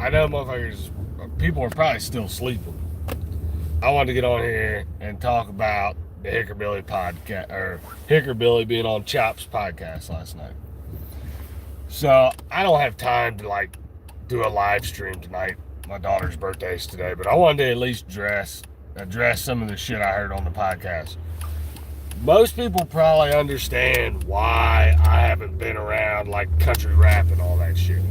I know motherfuckers, people are probably still sleeping. I wanted to get on here and talk about the Hickerbilly podcast, or Hickerbilly being on Chop's podcast last night. So I don't have time to like do a live stream tonight. My daughter's birthday is today, but I wanted to at least address some of the shit I heard on the podcast. Most people probably understand why I haven't been around like country rap and all that shit.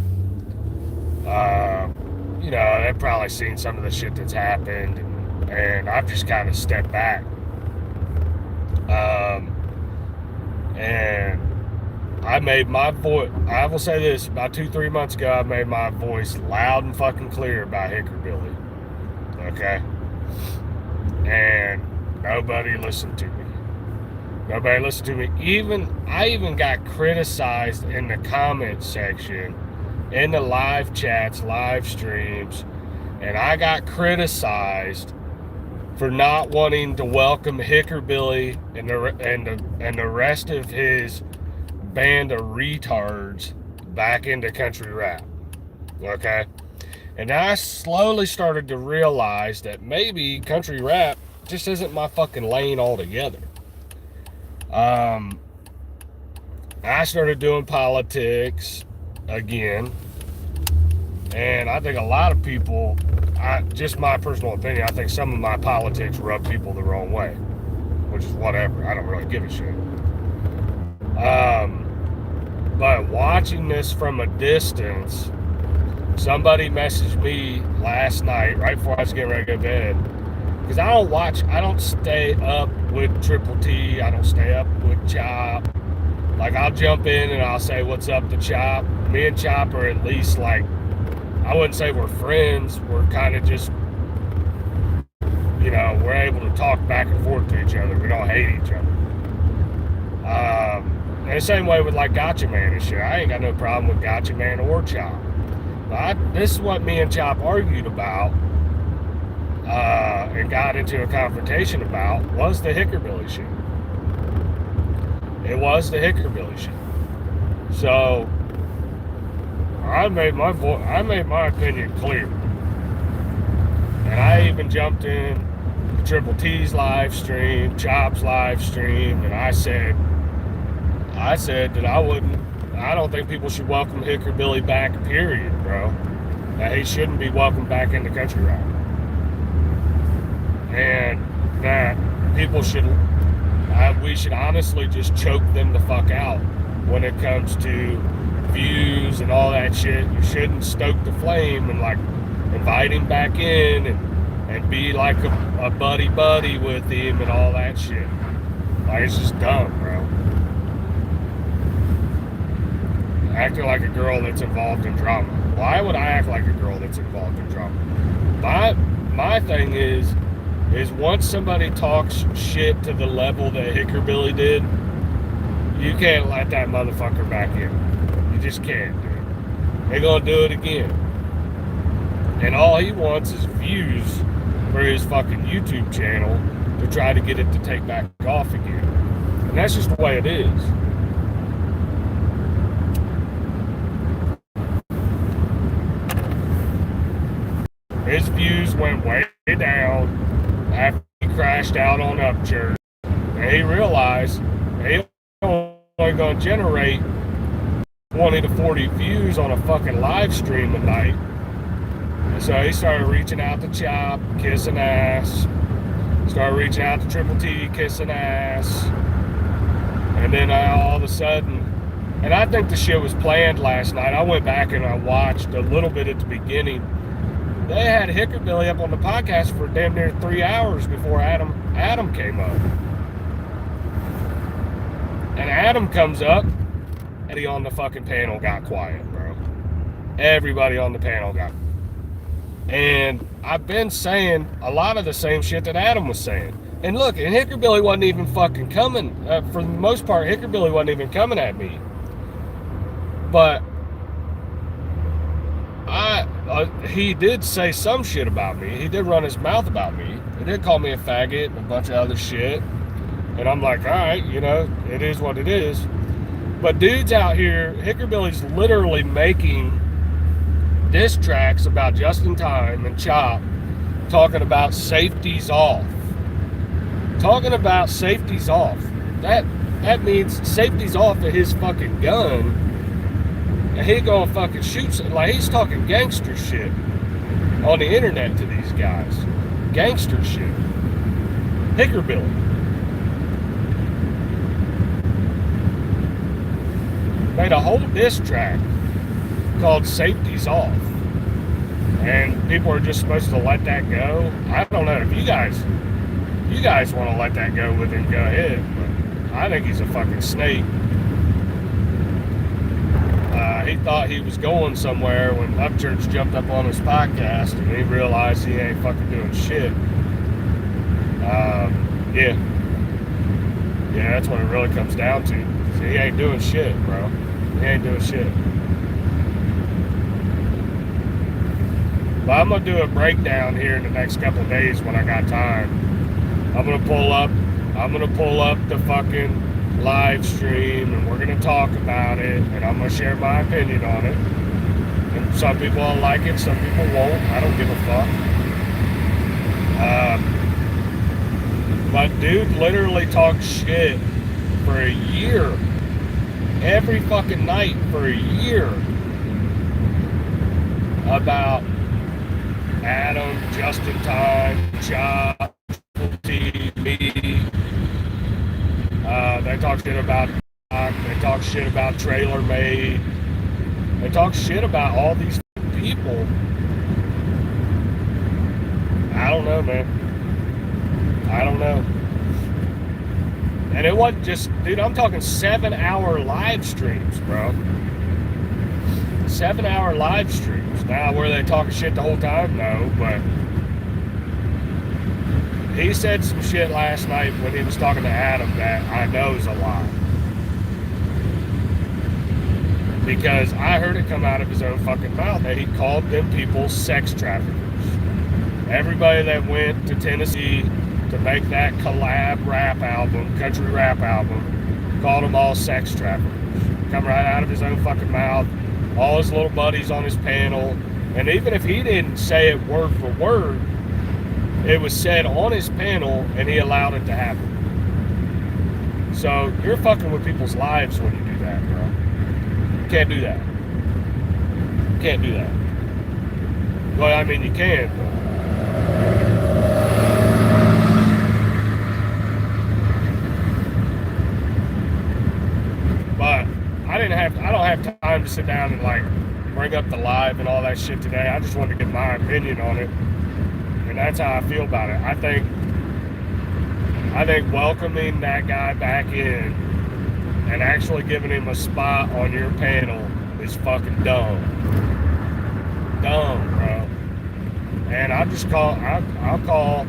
They've probably seen some of the shit that's happened, and I've just kind of stepped back. And I made my voice, I will say this, about 2-3 months ago, I made my voice loud and fucking clear about Hickerbilly. Okay? And nobody listened to me. Nobody listened to me. I even got criticized in the comment section, in the live chats, live streams, and I got criticized for not wanting to welcome Hickerbilly and the rest of his band of retards back into country rap. Okay? And I slowly started to realize that maybe country rap just isn't my fucking lane altogether. I started doing politics again, and I think a lot of people, just my personal opinion, I think some of my politics rub people the wrong way, which is whatever. I don't really give a shit. But watching this from a distance, somebody messaged me last night right before I was getting ready to go to bed, because I don't stay up with Triple T, I don't stay up with Chop. Like, I'll jump in and I'll say what's up to Chop. Me and Chop are at least, like, I wouldn't say we're friends, we're kind of just, we're able to talk back and forth to each other. We don't hate each other. And the same way with like Gotcha Man and shit. I ain't got no problem with Gotcha Man or Chop. But this is what me and Chop argued about and got into a confrontation about, was the Hickerbilly shit. It was the Hickerbilly shit. So I made my opinion clear. And I even jumped in Triple T's live stream, Chop's live stream, and I said that I don't think people should welcome Hickerbilly back, period, bro. That he shouldn't be welcomed back into country rap. And that we should honestly just choke them the fuck out when it comes to views and all that shit. You shouldn't stoke the flame and like invite him back in and be like a buddy with him and all that shit. Like, it's just dumb, bro. Acting like a girl that's involved in drama. Why would I act like a girl that's involved in drama? My thing is once somebody talks shit to the level that Hickerbilly did, you can't let that motherfucker back in. You just can't, dude. They're gonna do it again. And all he wants is views for his fucking YouTube channel to try to get it to take back off again. And that's just the way it is. His views went way down after he crashed out on Upchurch. And he realized he only going to generate 20 to 40 views on a fucking live stream a night. And so he started reaching out to Chop, kissing ass. Started reaching out to Triple T, kissing ass. And then all of a sudden, and I think the shit was planned last night. I went back and I watched a little bit at the beginning. They had Hickerbilly up on the podcast for damn near 3 hours before Adam came up. And Adam comes up, and on the fucking panel got quiet, bro. Everybody on the panel got quiet. And I've been saying a lot of the same shit that Adam was saying. And look, and Hickerbilly wasn't even fucking coming. For the most part, Hickerbilly wasn't even coming at me. But he did say some shit about me. He did run his mouth about me. He did call me a faggot and a bunch of other shit. And I'm like, all right, it is what it is. But dudes out here, Hickerbilly's literally making diss tracks about Just in Time and Chop, talking about safety's off. Talking about safety's off. That means safety's off of his fucking gun, and he gonna fucking shoot some, like he's talking gangster shit on the internet to these guys. Gangster shit. Hickerbilly. Made a whole diss track called Safety's Off. And people are just supposed to let that go. I don't know. If you guys want to let that go with him, go ahead. But I think he's a fucking snake. He thought he was going somewhere when Upchurch jumped up on his podcast, and he realized he ain't fucking doing shit. Yeah, that's what it really comes down to. See, he ain't doing shit, bro. He ain't doing shit. But I'm gonna do a breakdown here in the next couple of days when I got time. I'm gonna pull up the fucking live stream, and we're gonna talk about it, and I'm gonna share my opinion on it. And some people will like it, some people won't. I don't give a fuck. But dude literally talked shit for a year, every fucking night for a year, about Adam, Just in Time, Chop, TV. They talk shit about Doc. They talk shit about Trailer Made. They talk shit about all these people. I don't know, man. I don't know. And it wasn't just, dude, I'm talking 7-hour live streams, bro. 7-hour live streams. Now, were they talking shit the whole time? No, but he said some shit last night when he was talking to Adam that I know is a lie. Because I heard it come out of his own fucking mouth that he called them people sex traffickers. Everybody that went to Tennessee to make that collab rap album, country rap album, called them all sex traffickers. Come right out of his own fucking mouth. All his little buddies on his panel. And even if he didn't say it word for word, it was said on his panel, and he allowed it to happen. So you're fucking with people's lives when you do that, bro. You can't do that. You can't do that. Well, I mean, you can, but I don't have time to sit down and like bring up the live and all that shit today. I just wanted to get my opinion on it. And that's how I feel about it. I think welcoming that guy back in and actually giving him a spot on your panel is fucking dumb. Dumb, bro. And I'll call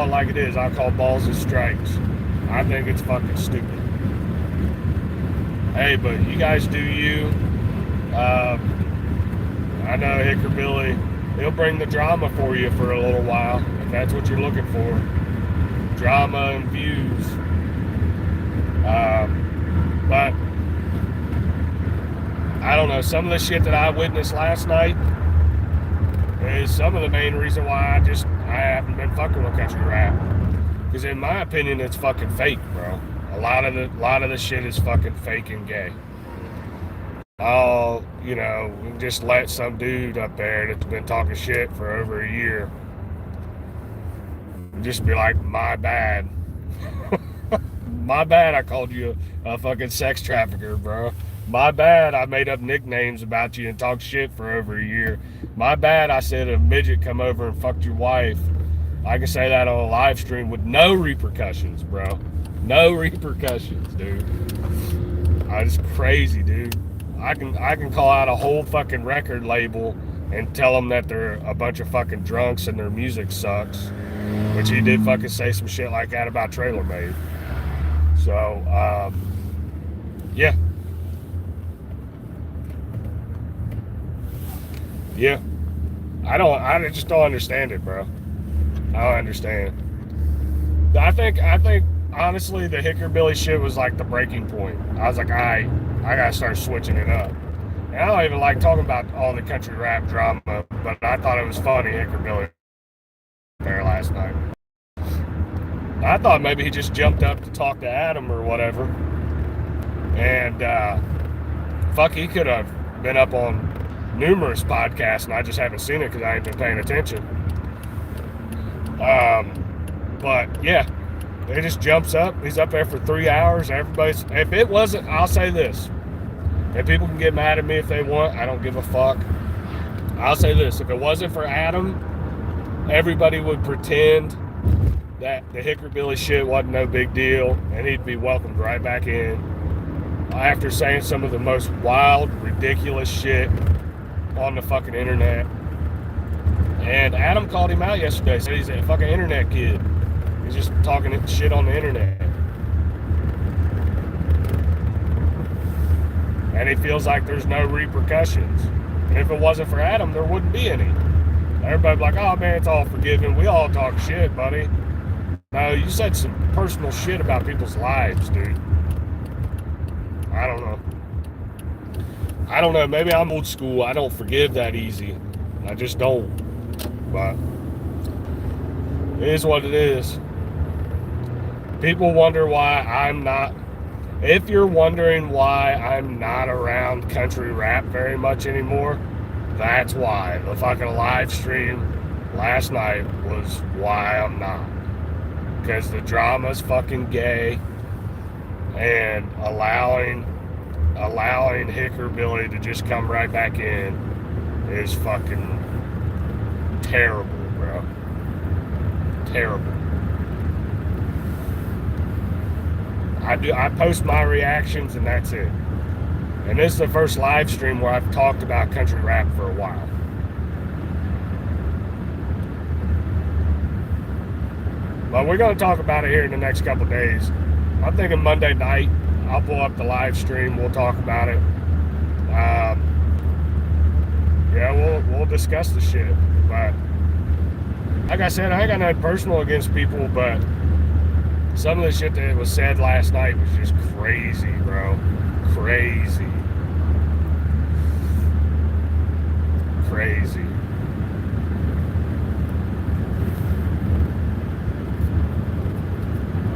it like it is. I'll call balls and strikes. I think it's fucking stupid. Hey, but you guys do you. I know Hickerbilly, he'll bring the drama for you for a little while, if that's what you're looking for. Drama and views. But I don't know, some of the shit that I witnessed last night is some of the main reason why I haven't been fucking with country rap. Because in my opinion, it's fucking fake, bro. A lot of the shit is fucking fake and gay. Oh, just let some dude up there that's been talking shit for over a year just be like, my bad. My bad I called you a fucking sex trafficker, bro. My bad I made up nicknames about you and talked shit for over a year. My bad I said a midget come over and fucked your wife. I can say that on a live stream with no repercussions, bro. No repercussions, dude. It's crazy, dude. I can call out a whole fucking record label and tell them that they're a bunch of fucking drunks and their music sucks, which he did fucking say some shit like that about Trailer Made. So, yeah. I just don't understand it, bro. I don't understand. I think honestly the Hickerbilly shit was like the breaking point. I was like, I gotta start switching it up. And I don't even like talking about all the country rap drama, but I thought it was funny, Hickerbilly there last night. I thought maybe he just jumped up to talk to Adam or whatever. And fuck, he could have been up on numerous podcasts, and I just haven't seen it because I ain't been paying attention. But yeah, he just jumps up. He's up there for 3 hours. Everybody's, if it wasn't, I'll say this. And people can get mad at me if they want. I don't give a fuck. I'll say this. If it wasn't for Adam, everybody would pretend that the Hickerbilly shit wasn't no big deal, and he'd be welcomed right back in after saying some of the most wild, ridiculous shit on the fucking internet. And Adam called him out yesterday. Said he's a fucking internet kid. He's just talking shit on the internet. And he feels like there's no repercussions. And if it wasn't for Adam, there wouldn't be any. Everybody'd be like, oh man, it's all forgiven. We all talk shit, buddy. No, you said some personal shit about people's lives, dude. I don't know. Maybe I'm old school. I don't forgive that easy. I just don't. But it is what it is. People wonder why I'm not. If you're wondering why I'm not around country rap very much anymore, that's why. The fucking live stream last night was why I'm not. Because the drama's fucking gay, and allowing Hickerbilly to just come right back in is fucking terrible, bro. Terrible. I post my reactions and that's it. And this is the first live stream where I've talked about country rap for a while. But we're going to talk about it here in the next couple days. I'm thinking Monday night, I'll pull up the live stream. We'll talk about it. Yeah, we'll discuss the shit. But like I said, I ain't got nothing personal against people, but some of the shit that was said last night was just crazy, bro. Crazy. Crazy.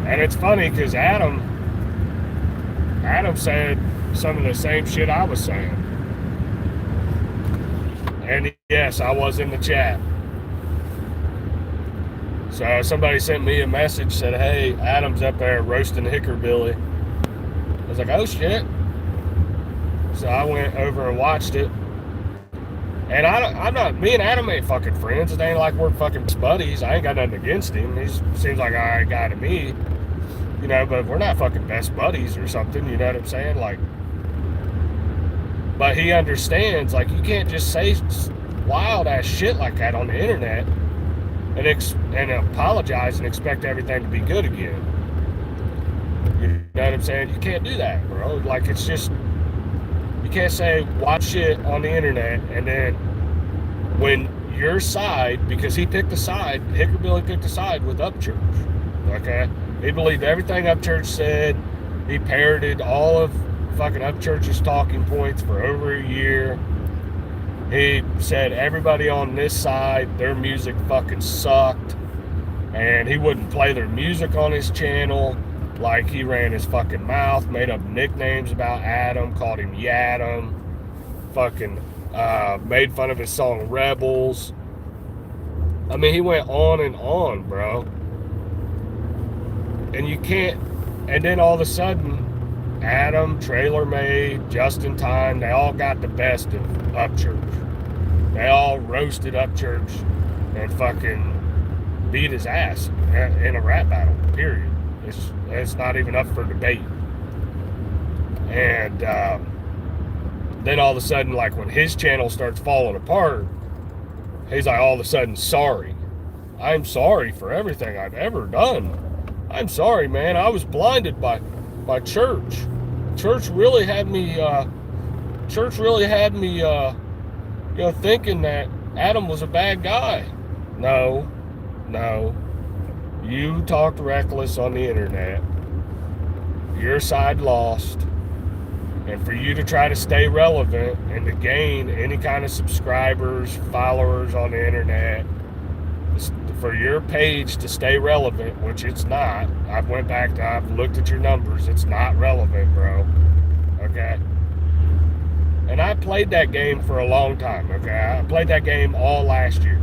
And it's funny because Adam said some of the same shit I was saying. And yes, I was in the chat. So somebody sent me a message, said, hey, Adam's up there roasting Hickerbilly. I was like, oh shit. So I went over and watched it. And me and Adam ain't fucking friends. It ain't like we're fucking buddies. I ain't got nothing against him. He seems like an alright guy to me. You know, but we're not fucking best buddies or something, you know what I'm saying? Like, but he understands, like, you can't just say wild ass shit like that on the internet and apologize and expect everything to be good again. You know what I'm saying? You can't do that, bro. Like, it's just, you can't say wild shit on the internet and then when your side, because he picked a side, Hickerbilly picked a side with Upchurch, okay? He believed everything Upchurch said. He parroted all of fucking Upchurch's talking points for over a year. He said everybody on this side, their music fucking sucked. And he wouldn't play their music on his channel. Like, he ran his fucking mouth, made up nicknames about Adam, called him Yadam. Fucking made fun of his song Rebels. I mean, he went on and on, bro. And you can't, and then all of a sudden, Adam, Trailer Made, Just in Time, they all got the best of Upchurch. They all roasted Upchurch and fucking beat his ass in a rap battle, period. It's not even up for debate. And then all of a sudden, like when his channel starts falling apart, he's like all of a sudden sorry. I'm sorry for everything I've ever done. I'm sorry, man. I was blinded by church. Church really had me, thinking that Adam was a bad guy. No. You talked reckless on the internet. Your side lost. And for you to try to stay relevant and to gain any kind of subscribers, followers on the internet, for your page to stay relevant, which it's not. I've looked at your numbers. It's not relevant, bro. Okay? And I played that game for a long time, okay? I played that game all last year.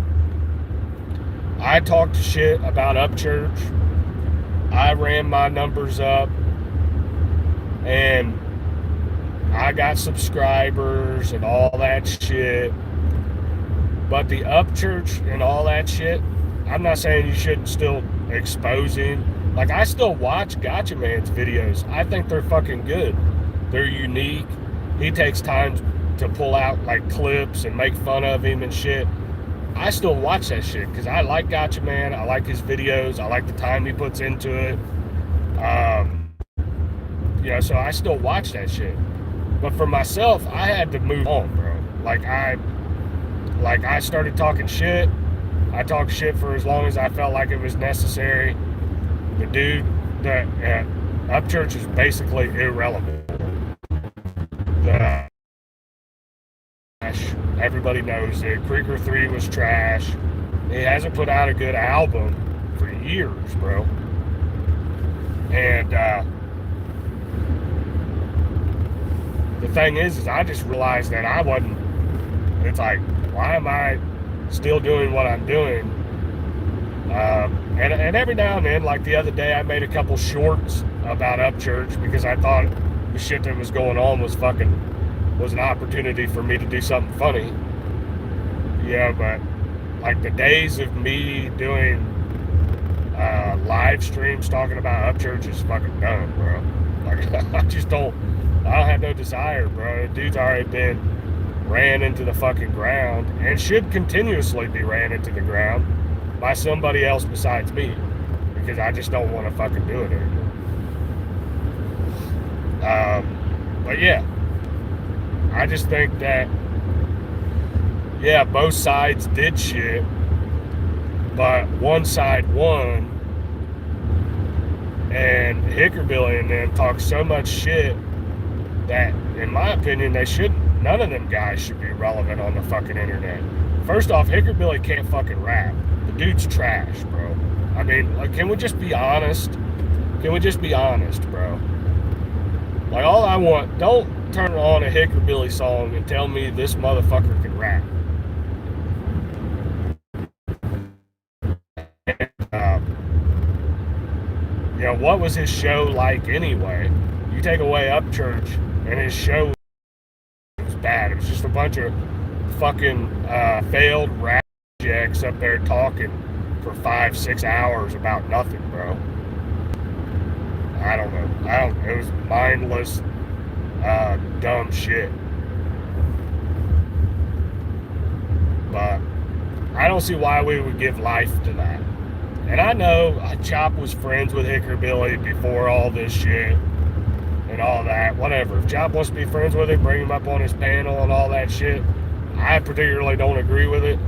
I talked shit about Upchurch. I ran my numbers up. And I got subscribers and all that shit. But the Upchurch and all that shit, I'm not saying you shouldn't still expose him. Like, I still watch Gotcha Man's videos. I think they're fucking good. They're unique. He takes time to pull out, like, clips and make fun of him and shit. I still watch that shit because I like Gotcha Man. I like his videos. I like the time he puts into it. So I still watch that shit. But for myself, I had to move on, bro. Like, I started talking shit. I talked shit for as long as I felt like it was necessary. The dude that Upchurch is basically irrelevant. Everybody knows it. Creeker 3 was trash. He hasn't put out a good album for years, bro. And the thing is I just realized that I wasn't. It's like, why am I still doing what I'm doing? And every now and then, like the other day, I made a couple shorts about Upchurch because I thought the shit that was going on was an opportunity for me to do something funny. Yeah, but like the days of me doing live streams talking about Upchurch is fucking done, bro. Like, I don't have no desire, bro. The dude's already been ran into the fucking ground and should continuously be ran into the ground by somebody else besides me, because I just don't want to fucking do it anymore. But yeah, I just think that, yeah, both sides did shit, but one side won, and Hickerbilly and them talk so much shit that, in my opinion, none of them guys should be relevant on the fucking internet. First off, Hickerbilly can't fucking rap. The dude's trash, bro. I mean, like, can we just be honest? Can we just be honest, bro? Like, all I want, don't turn on a Hickerbilly song and tell me this motherfucker can rap. What was his show like anyway? You take away Upchurch, and his show was bad. It was just a bunch of fucking failed rap jacks up there talking for 5-6 hours about nothing, bro. I don't know. It was mindless, dumb shit. But I don't see why we would give life to that. And I know Chop was friends with Hickerbilly before all this shit and all that. Whatever. If Chop wants to be friends with him, bring him up on his panel and all that shit. I particularly don't agree with it.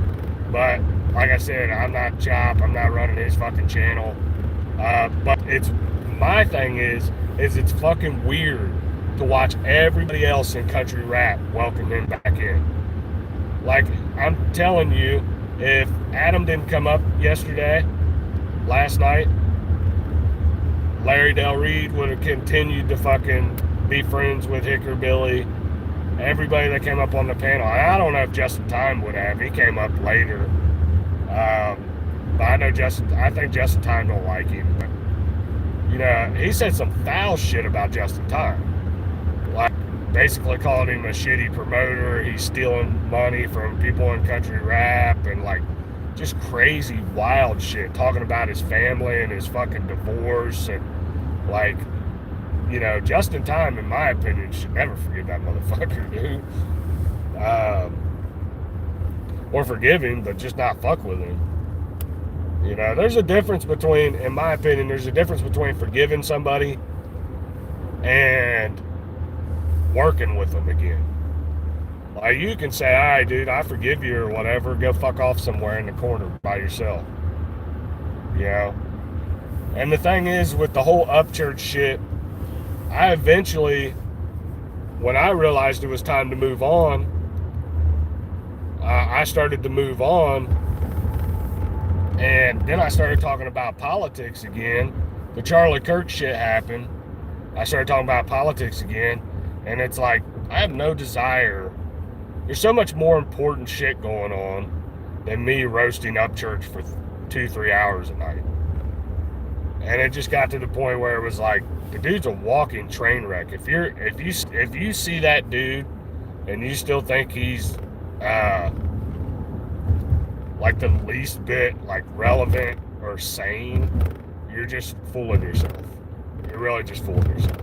But like I said, I'm not Chop. I'm not running his fucking channel. But my thing is it's fucking weird to watch everybody else in country rap welcome him back in. Like, I'm telling you, if Adam didn't come up last night, Larry Del Reed would have continued to fucking be friends with Hickerbilly. Everybody that came up on the panel. I don't know if Justin Time would have. He came up later. But I think Justin Time don't like him. But, he said some foul shit about Justin Time. Like, basically called him a shitty promoter. He's stealing money from people in country rap and, like, just crazy, wild shit. Talking about his family and his fucking divorce. And, like, Justin Time, in my opinion, should never forgive that motherfucker, dude. Or forgive him, but just not fuck with him. There's a difference between, in my opinion, forgiving somebody and working with them again. Like, you can say, all right, dude, I forgive you or whatever. Go fuck off somewhere in the corner by yourself. And the thing is, with the whole Upchurch shit, I eventually when I realized it was time to move on, I started to move on, and then I started talking about politics again. The Charlie Kirk shit happened. I started talking about politics again, and it's like, I have no desire. There's so much more important shit going on than me roasting Upchurch for 2-3 hours a night. And it just got to the point where it was like, the dude's a walking train wreck. If you see that dude and you still think he's like the least bit like relevant or sane, you're just fooling yourself. You're really just fooling yourself.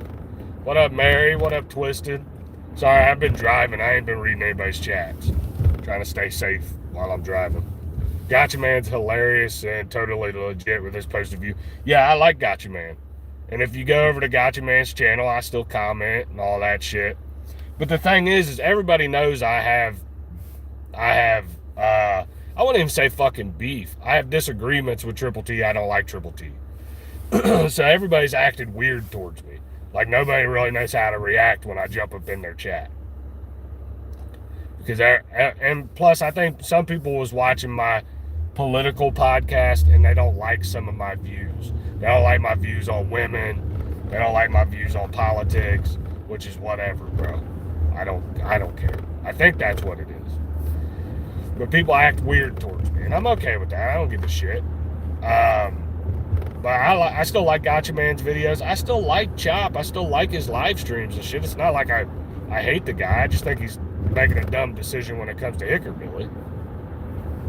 What up, Mary? What up, Twisted? Sorry, I've been driving. I ain't been reading anybody's chats. Trying to stay safe while I'm driving. Gotcha Man's hilarious and totally legit with his post of view. Yeah, I like Gotcha Man. And if you go over to Gotcha Man's channel, I still comment and all that shit. But the thing is everybody knows I wouldn't even say fucking beef. I have disagreements with Triple T. I don't like Triple T. So everybody's acted weird towards me. Like nobody really knows how to react when I jump up in their chat. Because and plus I think some people was watching my political podcast and they don't like some of my views. They don't like my views on women. They don't like my views on politics, which is whatever, bro. I don't care. I think that's what it is. But people act weird towards me, and I'm okay with that. I don't give a shit. But I still like Gotcha Man's videos. I still like Chop. I still like his live streams and shit. It's not like I hate the guy. I just think he's making a dumb decision when it comes to Hickerbilly.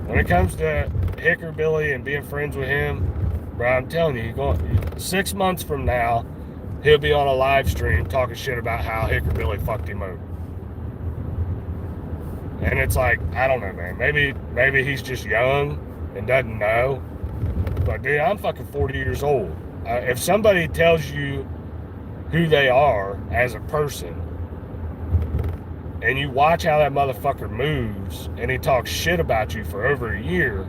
When it comes to Hickerbilly and being friends with him, bro, I'm telling you, 6 months from now, he'll be on a live stream talking shit about how Hickerbilly fucked him over. And it's like, I don't know, man. Maybe he's just young and doesn't know. But dude, I'm fucking 40 years old. If somebody tells you who they are as a person, and you watch how that motherfucker moves, and he talks shit about you for over a year,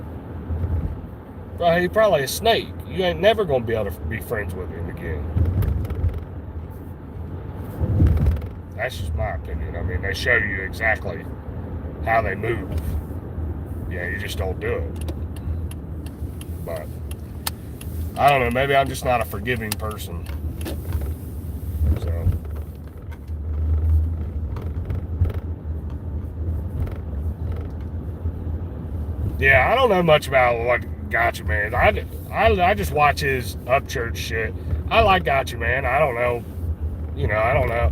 bro, he's probably a snake. You ain't never gonna be able to be friends with him again. That's just my opinion. I mean, they show you exactly how they move. Yeah, you just don't do it. But I don't know, maybe I'm just not a forgiving person. So yeah, I don't know much about what Gotcha Man. I just watch his Upchurch shit. I like Gotcha Man. I don't know. I don't know.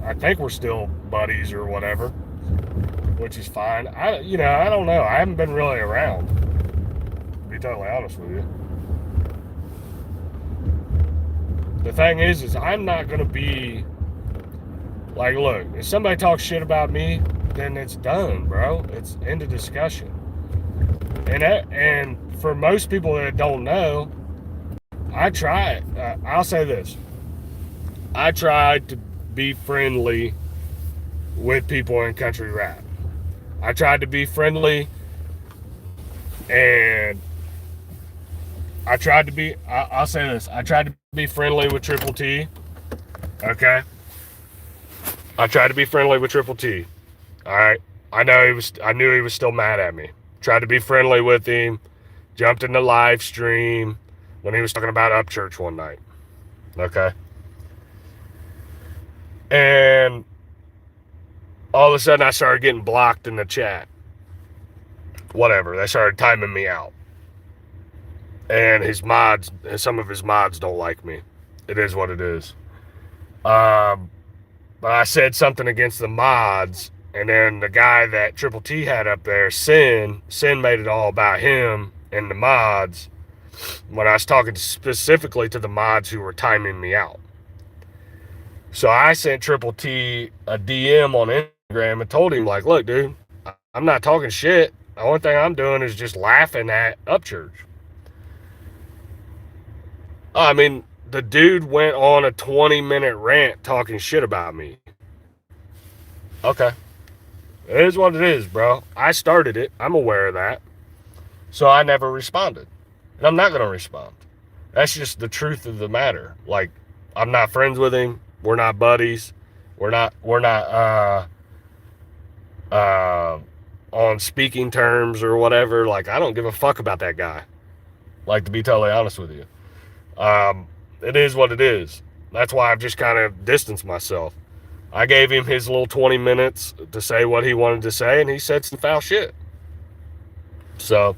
I think we're still buddies or whatever, which is fine. I don't know. I haven't been really around, to be totally honest with you. The thing is I'm not going to be like, look, if somebody talks shit about me, then it's done, bro. It's end of discussion. And for most people that don't know, I try. I'll say this. I tried to be friendly with people in country rap. I tried to be friendly, and I tried to be, I'll say this. I tried to be friendly with Triple T. Okay? I tried to be friendly with Triple T. Alright? I knew he was still mad at me. Tried to be friendly with him. Jumped in the live stream when he was talking about Upchurch one night. Okay? And all of a sudden I started getting blocked in the chat. Whatever. They started timing me out. And some of his mods don't like me. It is what it is. But I said something against the mods, and then the guy that Triple T had up there, Sin made it all about him and the mods when I was talking specifically to the mods who were timing me out. So I sent Triple T a DM on Instagram and told him, like, look, dude, I'm not talking shit. The only thing I'm doing is just laughing at Upchurch. I mean, the dude went on a 20-minute rant talking shit about me. Okay. It is what it is, bro. I started it. I'm aware of that. So I never responded. And I'm not going to respond. That's just the truth of the matter. Like, I'm not friends with him. We're not buddies. We're not on speaking terms or whatever. Like, I don't give a fuck about that guy. Like, to be totally honest with you. It is what it is. That's why I've just kind of distanced myself. I gave him his little 20 minutes to say what he wanted to say, and he said some foul shit. So,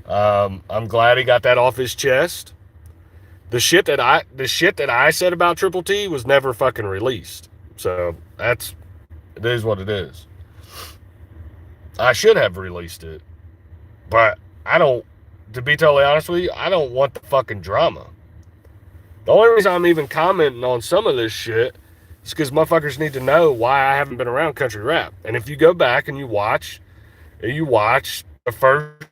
I'm glad he got that off his chest. The shit that I said about Triple T was never fucking released. So it is what it is. I should have released it, but I don't. To be totally honest with you, I don't want the fucking drama. The only reason I'm even commenting on some of this shit is because motherfuckers need to know why I haven't been around country rap. And if you go back and you watch the first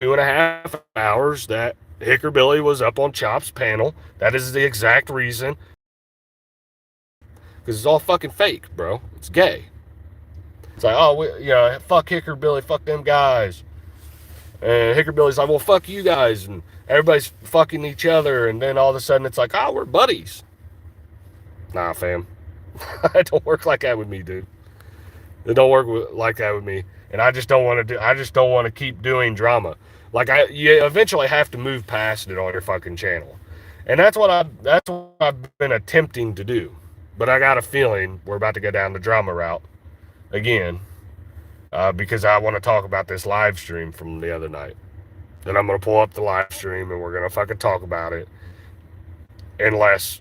2.5 hours that Hickerbilly was up on Chop's panel, that is the exact reason. Because it's all fucking fake, bro. It's gay. It's like, oh, fuck Hickerbilly, fuck them guys. And Hickerbilly's like, well, fuck you guys. And everybody's fucking each other. And then all of a sudden it's like, oh, we're buddies. Nah, fam. It don't work like that with me, dude. It don't work like that with me. And I just don't want to keep doing drama. Like, you eventually have to move past it on your fucking channel. And that's what I've been attempting to do. But I got a feeling we're about to go down the drama route again. Because I want to talk about this live stream from the other night. Then I'm going to pull up the live stream and we're going to fucking talk about it. Unless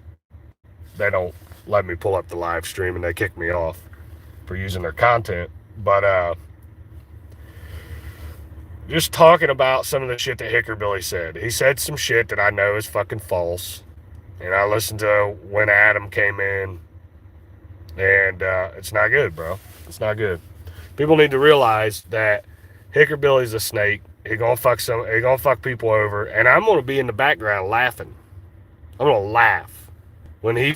they don't let me pull up the live stream and they kick me off for using their content. But just talking about some of the shit that Hickerbilly said. He said some shit that I know is fucking false. And I listened to when Adam came in. And it's not good, bro. It's not good. People need to realize that Hickerbilly's a snake. He gonna fuck people over, and I'm gonna be in the background laughing. I'm gonna laugh when he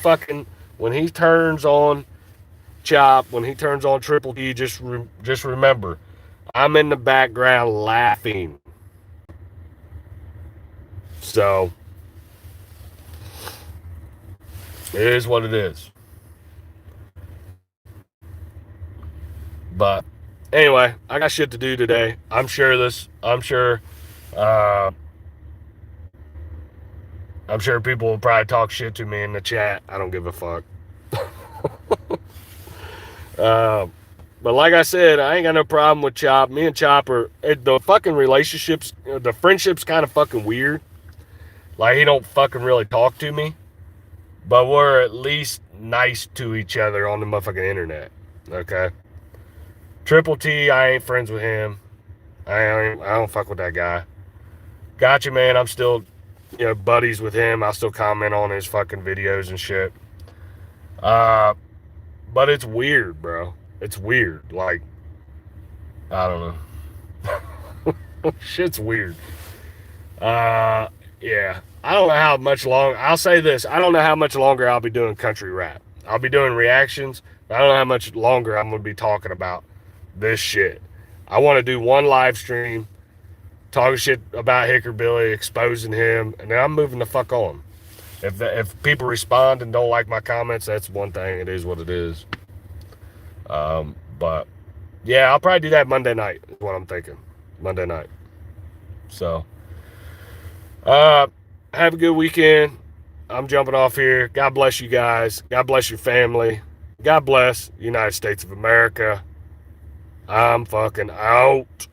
turns on Chop, when he turns on Triple T. Just remember, I'm in the background laughing. So it is what it is. But anyway, I got shit to do today. I'm sure people will probably talk shit to me in the chat. I don't give a fuck. But like I said, I ain't got no problem with Chop. Me and Chop are, the fucking relationships, the friendship's kind of fucking weird. Like, he don't fucking really talk to me. But we're at least nice to each other on the motherfucking internet. Okay? Triple T, I ain't friends with him. I don't fuck with that guy. Gotcha, man. I'm still, buddies with him. I'll still comment on his fucking videos and shit. But it's weird, bro. It's weird. Like, I don't know. Shit's weird. Yeah. I don't know how much longer. I'll say this. I don't know how much longer I'll be doing country rap. I'll be doing reactions, but I don't know how much longer I'm going to be talking about this shit. I want to do one live stream, talking shit about Hickerbilly, exposing him, and then I'm moving the fuck on. If people respond and don't like my comments, that's one thing. It is what it is. But yeah, I'll probably do that Monday night, is what I'm thinking. Monday night. So, have a good weekend. I'm jumping off here. God bless you guys. God bless your family. God bless the United States of America. I'm fucking out.